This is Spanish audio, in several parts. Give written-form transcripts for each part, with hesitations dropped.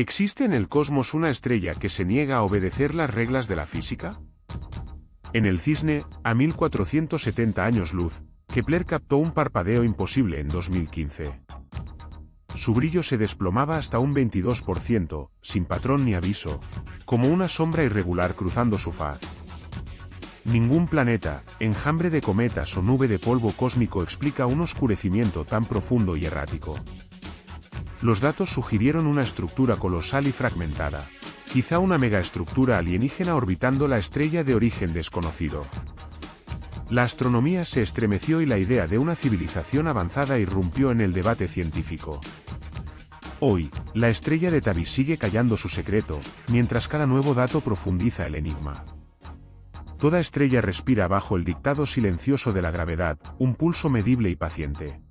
¿Existe en el cosmos una estrella que se niega a obedecer las reglas de la física? En el Cisne, a 1470 años luz, Kepler captó un parpadeo imposible en 2015. Su brillo se desplomaba hasta un 22%, sin patrón ni aviso, como una sombra irregular cruzando su faz. Ningún planeta, enjambre de cometas o nube de polvo cósmico explica un oscurecimiento tan profundo y errático. Los datos sugirieron una estructura colosal y fragmentada, quizá una megaestructura alienígena orbitando la estrella de origen desconocido. La astronomía se estremeció y la idea de una civilización avanzada irrumpió en el debate científico. Hoy, la estrella de Tabby sigue callando su secreto, mientras cada nuevo dato profundiza el enigma. Toda estrella respira bajo el dictado silencioso de la gravedad, un pulso medible y paciente.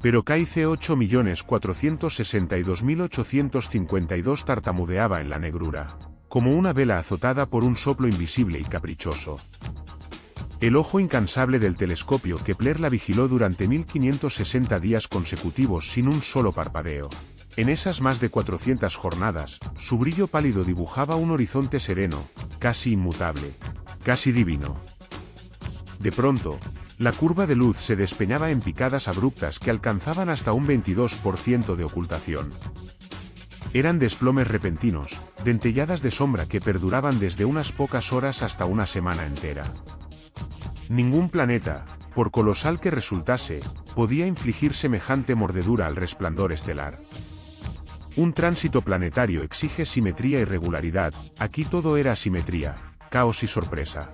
Pero KIC 8.462.852 tartamudeaba en la negrura, como una vela azotada por un soplo invisible y caprichoso. El ojo incansable del telescopio Kepler la vigiló durante 1560 días consecutivos sin un solo parpadeo. En esas más de 400 jornadas, su brillo pálido dibujaba un horizonte sereno, casi inmutable, casi divino. De pronto, la curva de luz se despeñaba en picadas abruptas que alcanzaban hasta un 22% de ocultación. Eran desplomes repentinos, dentelladas de sombra que perduraban desde unas pocas horas hasta una semana entera. Ningún planeta, por colosal que resultase, podía infligir semejante mordedura al resplandor estelar. Un tránsito planetario exige simetría y regularidad, aquí todo era asimetría, caos y sorpresa.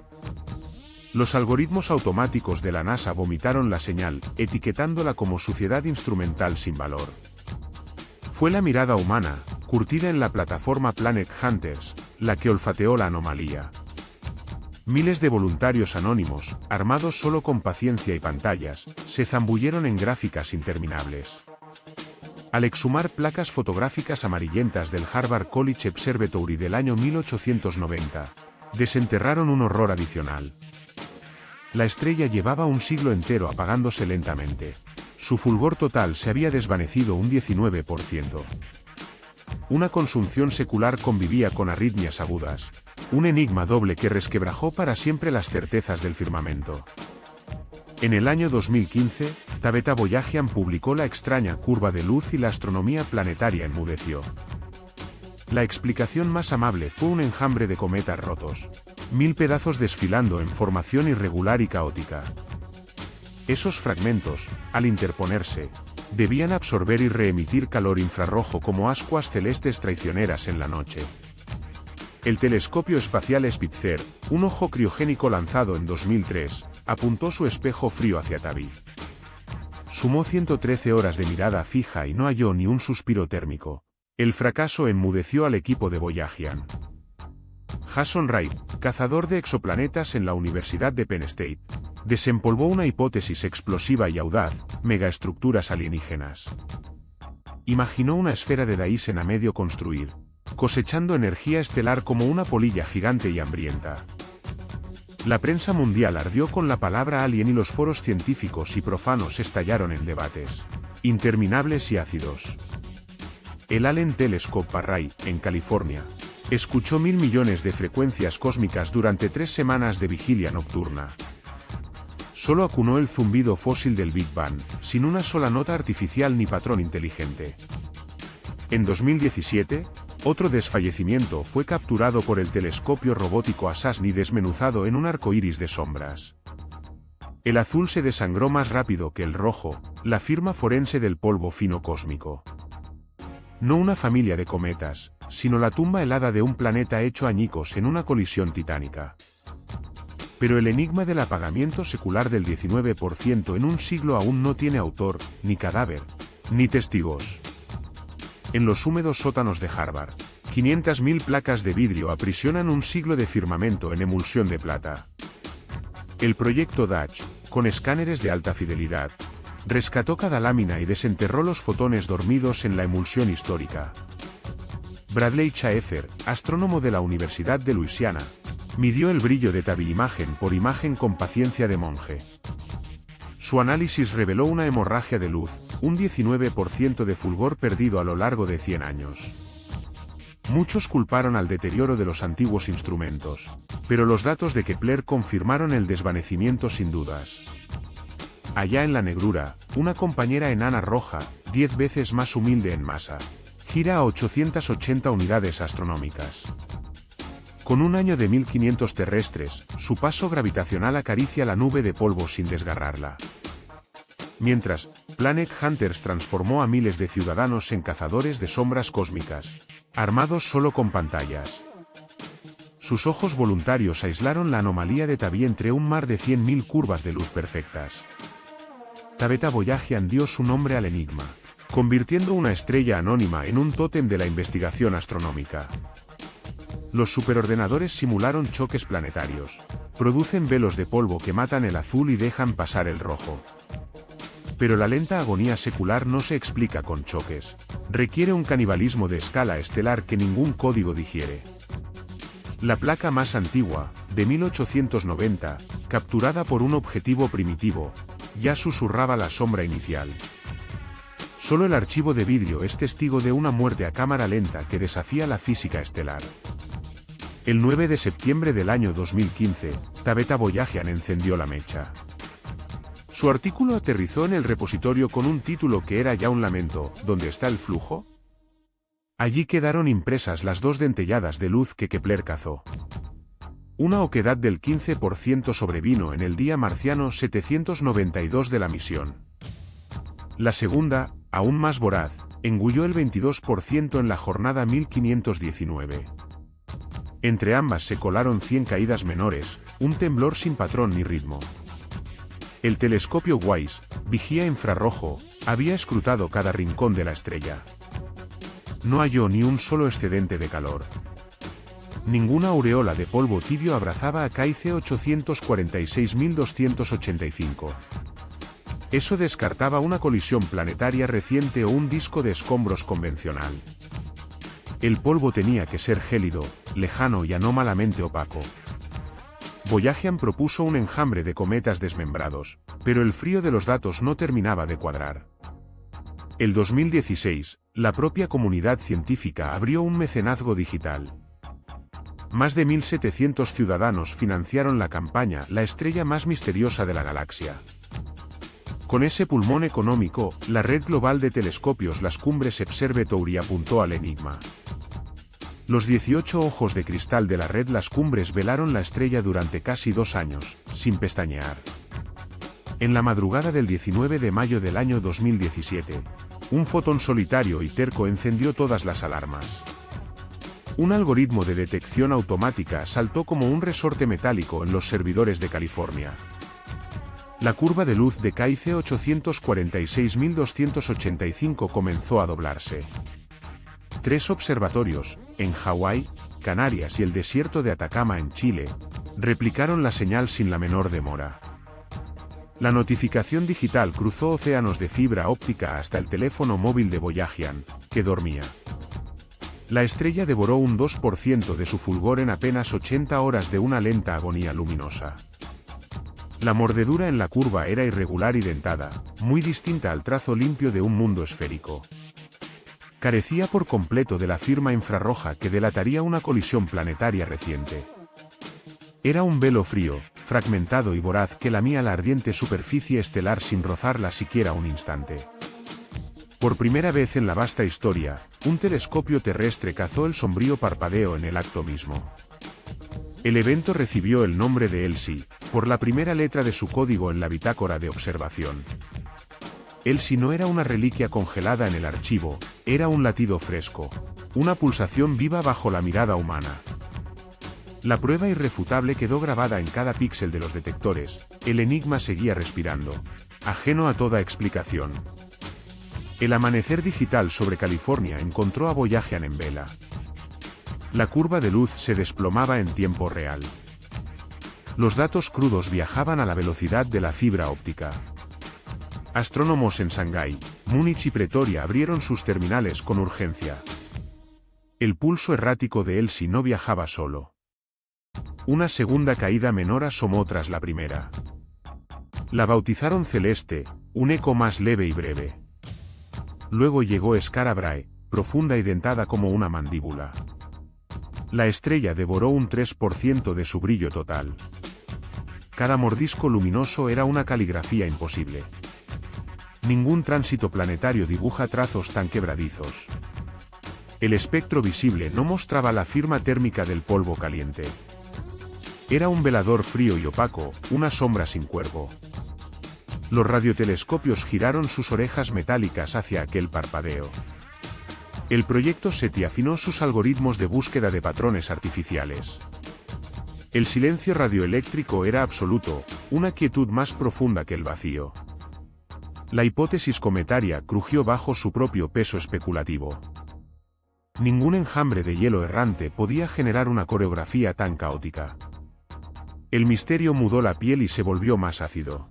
Los algoritmos automáticos de la NASA vomitaron la señal, etiquetándola como suciedad instrumental sin valor. Fue la mirada humana, curtida en la plataforma Planet Hunters, la que olfateó la anomalía. Miles de voluntarios anónimos, armados solo con paciencia y pantallas, se zambulleron en gráficas interminables. Al exhumar placas fotográficas amarillentas del Harvard College Observatory del año 1890, desenterraron un horror adicional. La estrella llevaba un siglo entero apagándose lentamente. Su fulgor total se había desvanecido un 19%. Una consunción secular convivía con arritmias agudas, un enigma doble que resquebrajó para siempre las certezas del firmamento. En el año 2015, Tabeta Boyajian publicó la extraña curva de luz y la astronomía planetaria enmudeció. La explicación más amable fue un enjambre de cometas rotos. 1000 pedazos desfilando en formación irregular y caótica. Esos fragmentos, al interponerse, debían absorber y reemitir calor infrarrojo como ascuas celestes traicioneras en la noche. El telescopio espacial Spitzer, un ojo criogénico lanzado en 2003, apuntó su espejo frío hacia Tabby. Sumó 113 horas de mirada fija y no halló ni un suspiro térmico. El fracaso enmudeció al equipo de Boyajian. Jason Wright, cazador de exoplanetas en la Universidad de Penn State, desempolvó una hipótesis explosiva y audaz: megaestructuras alienígenas. Imaginó una esfera de Dyson a medio construir, cosechando energía estelar como una polilla gigante y hambrienta. La prensa mundial ardió con la palabra alien y los foros científicos y profanos estallaron en debates interminables y ácidos. El Allen Telescope Array, en California, escuchó 1000 millones de frecuencias cósmicas durante 3 semanas de vigilia nocturna. Solo acunó el zumbido fósil del Big Bang, sin una sola nota artificial ni patrón inteligente. En 2017, otro desfallecimiento fue capturado por el telescopio robótico Asasni desmenuzado en un arco iris de sombras. El azul se desangró más rápido que el rojo, la firma forense del polvo fino cósmico. No una familia de cometas, sino la tumba helada de un planeta hecho añicos en una colisión titánica. Pero el enigma del apagamiento secular del 19% en un siglo aún no tiene autor, ni cadáver, ni testigos. En los húmedos sótanos de Harvard, 500.000 placas de vidrio aprisionan un siglo de firmamento en emulsión de plata. El proyecto Dutch, con escáneres de alta fidelidad, rescató cada lámina y desenterró los fotones dormidos en la emulsión histórica. Bradley Chaeffer, astrónomo de la Universidad de Luisiana, midió el brillo de Tabby imagen por imagen con paciencia de monje. Su análisis reveló una hemorragia de luz, un 19% de fulgor perdido a lo largo de 100 años. Muchos culparon al deterioro de los antiguos instrumentos, pero los datos de Kepler confirmaron el desvanecimiento sin dudas. Allá en la negrura, una compañera enana roja, 10 veces más humilde en masa, gira a 880 unidades astronómicas. Con un año de 1500 terrestres, su paso gravitacional acaricia la nube de polvo sin desgarrarla. Mientras, Planet Hunters transformó a miles de ciudadanos en cazadores de sombras cósmicas, armados solo con pantallas. Sus ojos voluntarios aislaron la anomalía de Tabi entre un mar de 100.000 curvas de luz perfectas. Tabeta Boyajian dio su nombre al enigma, convirtiendo una estrella anónima en un tótem de la investigación astronómica. Los superordenadores simularon choques planetarios, producen velos de polvo que matan el azul y dejan pasar el rojo. Pero la lenta agonía secular no se explica con choques, requiere un canibalismo de escala estelar que ningún código digiere. La placa más antigua, de 1890, capturada por un objetivo primitivo, ya susurraba la sombra inicial. Solo el archivo de vidrio es testigo de una muerte a cámara lenta que desafía la física estelar. El 9 de septiembre del año 2015, Tabeta Boyajian encendió la mecha. Su artículo aterrizó en el repositorio con un título que era ya un lamento: ¿dónde está el flujo? Allí quedaron impresas las dos dentelladas de luz que Kepler cazó. Una oquedad del 15% sobrevino en el día marciano 792 de la misión. La segunda, aún más voraz, engulló el 22% en la jornada 1519. Entre ambas se colaron 100 caídas menores, un temblor sin patrón ni ritmo. El telescopio WISE, vigía infrarrojo, había escrutado cada rincón de la estrella. No halló ni un solo excedente de calor. Ninguna aureola de polvo tibio abrazaba a KIC 846.285. Eso descartaba una colisión planetaria reciente o un disco de escombros convencional. El polvo tenía que ser gélido, lejano y anómalamente opaco. Boyajian propuso un enjambre de cometas desmembrados, pero el frío de los datos no terminaba de cuadrar. El 2016, la propia comunidad científica abrió un mecenazgo digital. Más de 1.700 ciudadanos financiaron la campaña La estrella más misteriosa de la galaxia. Con ese pulmón económico, la red global de telescopios Las Cumbres Observatory apuntó al enigma. Los 18 ojos de cristal de la red Las Cumbres velaron la estrella durante casi 2 años, sin pestañear. En la madrugada del 19 de mayo del año 2017, un fotón solitario y terco encendió todas las alarmas. Un algoritmo de detección automática saltó como un resorte metálico en los servidores de California. La curva de luz de KIC 846.285 comenzó a doblarse. 3 observatorios, en Hawái, Canarias y el desierto de Atacama en Chile, replicaron la señal sin la menor demora. La notificación digital cruzó océanos de fibra óptica hasta el teléfono móvil de Boyajian, que dormía. La estrella devoró un 2% de su fulgor en apenas 80 horas de una lenta agonía luminosa. La mordedura en la curva era irregular y dentada, muy distinta al trazo limpio de un mundo esférico. Carecía por completo de la firma infrarroja que delataría una colisión planetaria reciente. Era un velo frío, fragmentado y voraz que lamía la ardiente superficie estelar sin rozarla siquiera un instante. Por primera vez en la vasta historia, un telescopio terrestre cazó el sombrío parpadeo en el acto mismo. El evento recibió el nombre de ELSI, por la primera letra de su código en la bitácora de observación. ELSI no era una reliquia congelada en el archivo, era un latido fresco, una pulsación viva bajo la mirada humana. La prueba irrefutable quedó grabada en cada píxel de los detectores, el enigma seguía respirando, ajeno a toda explicación. El amanecer digital sobre California encontró a Boyajian en vela. La curva de luz se desplomaba en tiempo real. Los datos crudos viajaban a la velocidad de la fibra óptica. Astrónomos en Shanghái, Múnich y Pretoria abrieron sus terminales con urgencia. El pulso errático de ELSI no viajaba solo. Una segunda caída menor asomó tras la primera. La bautizaron Celeste, un eco más leve y breve. Luego llegó Skara Brahe, profunda y dentada como una mandíbula. La estrella devoró un 3% de su brillo total. Cada mordisco luminoso era una caligrafía imposible. Ningún tránsito planetario dibuja trazos tan quebradizos. El espectro visible no mostraba la firma térmica del polvo caliente. Era un velador frío y opaco, una sombra sin cuerpo. Los radiotelescopios giraron sus orejas metálicas hacia aquel parpadeo. El proyecto SETI afinó sus algoritmos de búsqueda de patrones artificiales. El silencio radioeléctrico era absoluto, una quietud más profunda que el vacío. La hipótesis cometaria crujió bajo su propio peso especulativo. Ningún enjambre de hielo errante podía generar una coreografía tan caótica. El misterio mudó la piel y se volvió más ácido.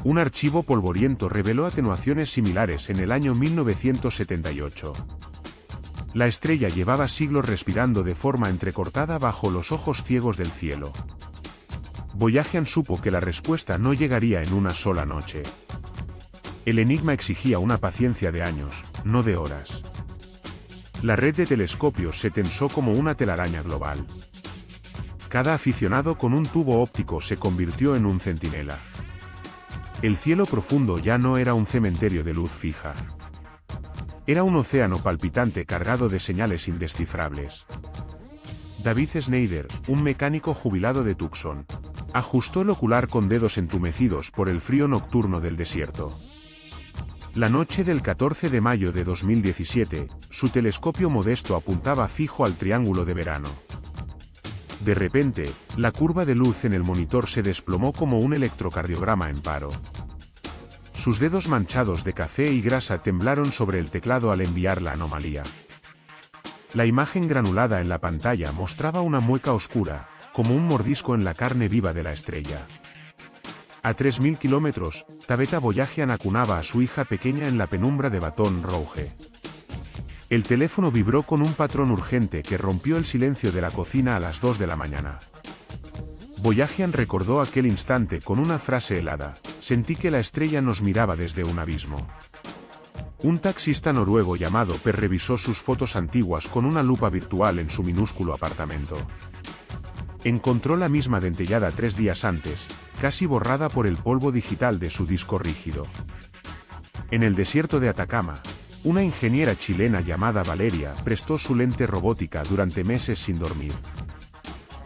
Un archivo polvoriento reveló atenuaciones similares en el año 1978. La estrella llevaba siglos respirando de forma entrecortada bajo los ojos ciegos del cielo. Voyagian supo que la respuesta no llegaría en una sola noche. El enigma exigía una paciencia de años, no de horas. La red de telescopios se tensó como una telaraña global. Cada aficionado con un tubo óptico se convirtió en un centinela. El cielo profundo ya no era un cementerio de luz fija. Era un océano palpitante cargado de señales indescifrables. David Snyder, un mecánico jubilado de Tucson, ajustó el ocular con dedos entumecidos por el frío nocturno del desierto. La noche del 14 de mayo de 2017, su telescopio modesto apuntaba fijo al triángulo de verano. De repente, la curva de luz en el monitor se desplomó como un electrocardiograma en paro. Sus dedos manchados de café y grasa temblaron sobre el teclado al enviar la anomalía. La imagen granulada en la pantalla mostraba una mueca oscura, como un mordisco en la carne viva de la estrella. A 3000 kilómetros, Tabitha Boyajian acunaba a su hija pequeña en la penumbra de Baton Rouge. El teléfono vibró con un patrón urgente que rompió el silencio de la cocina a las 2 de la mañana. Boyajian recordó aquel instante con una frase helada: sentí que la estrella nos miraba desde un abismo. Un taxista noruego llamado Per revisó sus fotos antiguas con una lupa virtual en su minúsculo apartamento. Encontró la misma dentellada 3 días antes, casi borrada por el polvo digital de su disco rígido. En el desierto de Atacama, una ingeniera chilena llamada Valeria prestó su lente robótica durante meses sin dormir.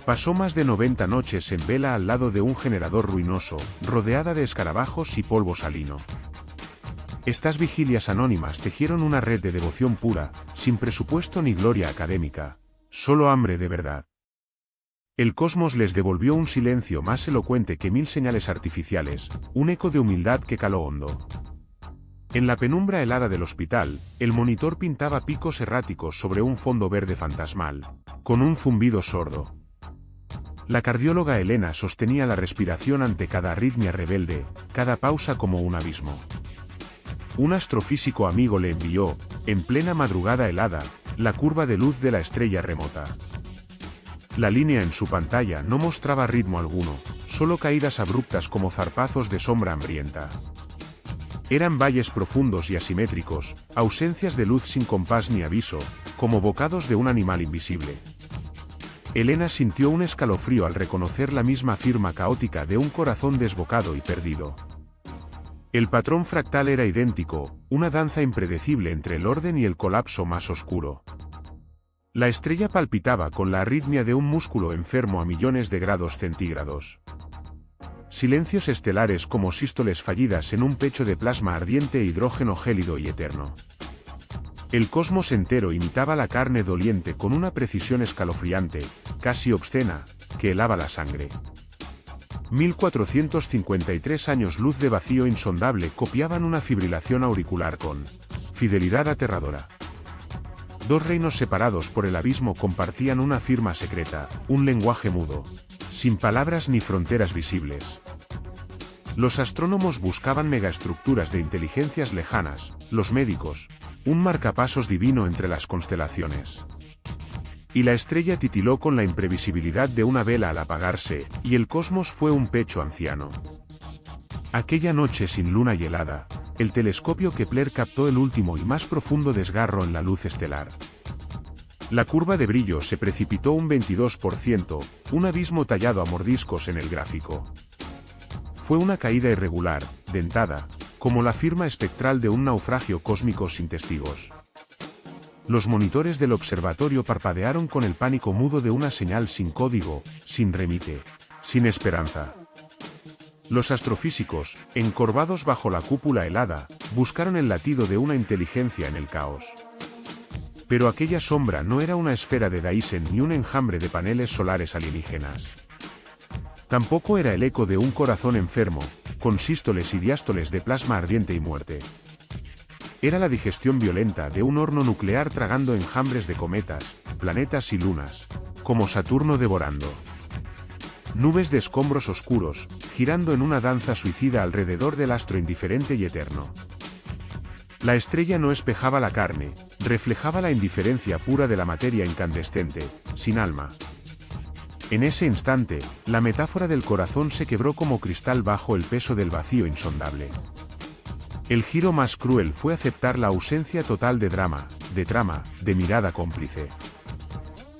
Pasó más de 90 noches en vela al lado de un generador ruinoso, rodeada de escarabajos y polvo salino. Estas vigilias anónimas tejieron una red de devoción pura, sin presupuesto ni gloria académica, solo hambre de verdad. El cosmos les devolvió un silencio más elocuente que 1000 señales artificiales, un eco de humildad que caló hondo. En la penumbra helada del hospital, el monitor pintaba picos erráticos sobre un fondo verde fantasmal, con un zumbido sordo. La cardióloga Elena sostenía la respiración ante cada arritmia rebelde, cada pausa como un abismo. Un astrofísico amigo le envió, en plena madrugada helada, la curva de luz de la estrella remota. La línea en su pantalla no mostraba ritmo alguno, solo caídas abruptas como zarpazos de sombra hambrienta. Eran valles profundos y asimétricos, ausencias de luz sin compás ni aviso, como bocados de un animal invisible. Elena sintió un escalofrío al reconocer la misma firma caótica de un corazón desbocado y perdido. El patrón fractal era idéntico, una danza impredecible entre el orden y el colapso más oscuro. La estrella palpitaba con la arritmia de un músculo enfermo a millones de grados centígrados. Silencios estelares como sístoles fallidas en un pecho de plasma ardiente e hidrógeno gélido y eterno. El cosmos entero imitaba la carne doliente con una precisión escalofriante, casi obscena, que helaba la sangre. 1453 años luz de vacío insondable copiaban una fibrilación auricular con fidelidad aterradora. Dos reinos separados por el abismo compartían una firma secreta, un lenguaje mudo, sin palabras ni fronteras visibles. Los astrónomos buscaban megaestructuras de inteligencias lejanas, los médicos, un marcapasos divino entre las constelaciones. Y la estrella titiló con la imprevisibilidad de una vela al apagarse, y el cosmos fue un pecho anciano. Aquella noche sin luna y helada, el telescopio Kepler captó el último y más profundo desgarro en la luz estelar. La curva de brillo se precipitó un 22%, un abismo tallado a mordiscos en el gráfico. Fue una caída irregular, dentada, como la firma espectral de un naufragio cósmico sin testigos. Los monitores del observatorio parpadearon con el pánico mudo de una señal sin código, sin remite, sin esperanza. Los astrofísicos, encorvados bajo la cúpula helada, buscaron el latido de una inteligencia en el caos. Pero aquella sombra no era una esfera de Dyson ni un enjambre de paneles solares alienígenas. Tampoco era el eco de un corazón enfermo, con sístoles y diástoles de plasma ardiente y muerte. Era la digestión violenta de un horno nuclear tragando enjambres de cometas, planetas y lunas, como Saturno devorando. Nubes de escombros oscuros, girando en una danza suicida alrededor del astro indiferente y eterno. La estrella no espejaba la carne, reflejaba la indiferencia pura de la materia incandescente, sin alma. En ese instante, la metáfora del corazón se quebró como cristal bajo el peso del vacío insondable. El giro más cruel fue aceptar la ausencia total de drama, de trama, de mirada cómplice.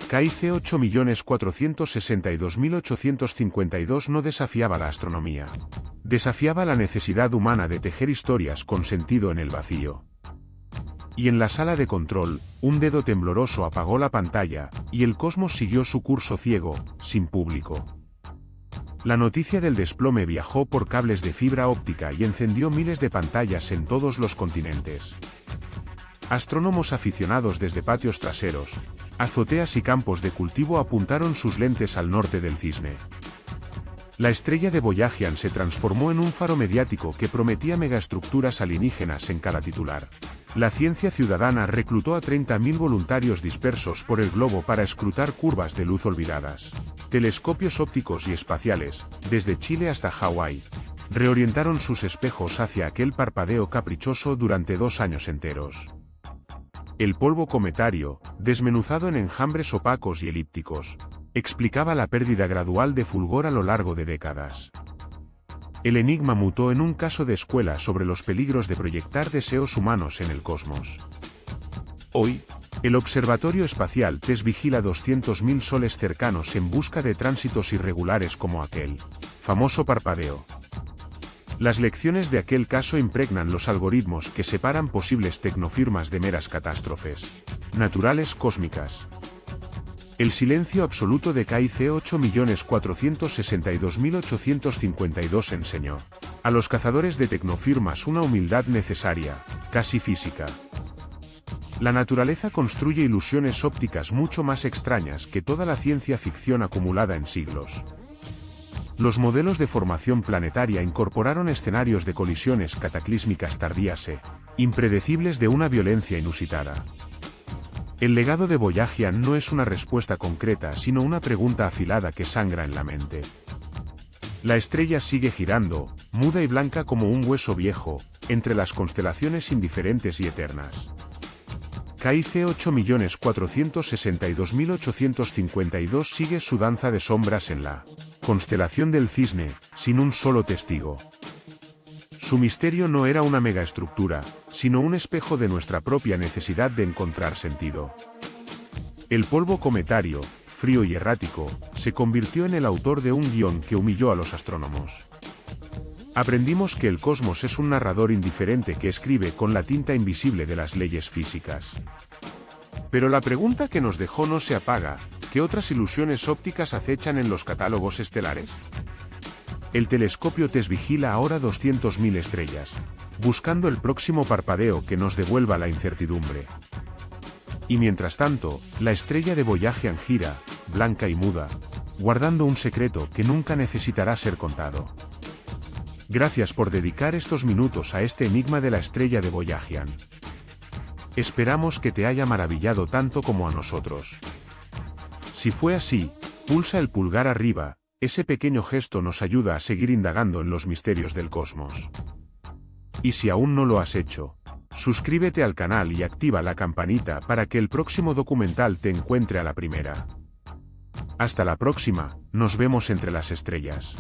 KIC 8.462.852 no desafiaba la astronomía. Desafiaba la necesidad humana de tejer historias con sentido en el vacío. Y en la sala de control, un dedo tembloroso apagó la pantalla, y el cosmos siguió su curso ciego, sin público. La noticia del desplome viajó por cables de fibra óptica y encendió miles de pantallas en todos los continentes. Astrónomos aficionados desde patios traseros, azoteas y campos de cultivo apuntaron sus lentes al norte del cisne. La estrella de Boyajian se transformó en un faro mediático que prometía megaestructuras alienígenas en cada titular. La ciencia ciudadana reclutó a 30.000 voluntarios dispersos por el globo para escrutar curvas de luz olvidadas. Telescopios ópticos y espaciales, desde Chile hasta Hawái, reorientaron sus espejos hacia aquel parpadeo caprichoso durante 2 años enteros. El polvo cometario, desmenuzado en enjambres opacos y elípticos, explicaba la pérdida gradual de fulgor a lo largo de décadas. El enigma mutó en un caso de escuela sobre los peligros de proyectar deseos humanos en el cosmos. Hoy, el Observatorio Espacial TESS vigila 200.000 soles cercanos en busca de tránsitos irregulares como aquel famoso parpadeo. Las lecciones de aquel caso impregnan los algoritmos que separan posibles tecnofirmas de meras catástrofes naturales cósmicas. El silencio absoluto de KIC 8.462.852 enseñó a los cazadores de tecnofirmas una humildad necesaria, casi física. La naturaleza construye ilusiones ópticas mucho más extrañas que toda la ciencia ficción acumulada en siglos. Los modelos de formación planetaria incorporaron escenarios de colisiones cataclísmicas tardías impredecibles de una violencia inusitada. El legado de Boyajian no es una respuesta concreta sino una pregunta afilada que sangra en la mente. La estrella sigue girando, muda y blanca como un hueso viejo, entre las constelaciones indiferentes y eternas. KIC 8.462.852 sigue su danza de sombras en la constelación del Cisne, sin un solo testigo. Su misterio no era una megaestructura, sino un espejo de nuestra propia necesidad de encontrar sentido. El polvo cometario, frío y errático, se convirtió en el autor de un guión que humilló a los astrónomos. Aprendimos que el cosmos es un narrador indiferente que escribe con la tinta invisible de las leyes físicas. Pero la pregunta que nos dejó no se apaga: ¿qué otras ilusiones ópticas acechan en los catálogos estelares? El telescopio TESS vigila ahora 200.000 estrellas, buscando el próximo parpadeo que nos devuelva la incertidumbre. Y mientras tanto, la estrella de Boyajian gira, blanca y muda, guardando un secreto que nunca necesitará ser contado. Gracias por dedicar estos minutos a este enigma de la estrella de Boyajian. Esperamos que te haya maravillado tanto como a nosotros. Si fue así, pulsa el pulgar arriba. Ese pequeño gesto nos ayuda a seguir indagando en los misterios del cosmos. Y si aún no lo has hecho, suscríbete al canal y activa la campanita para que el próximo documental te encuentre a la primera. Hasta la próxima, nos vemos entre las estrellas.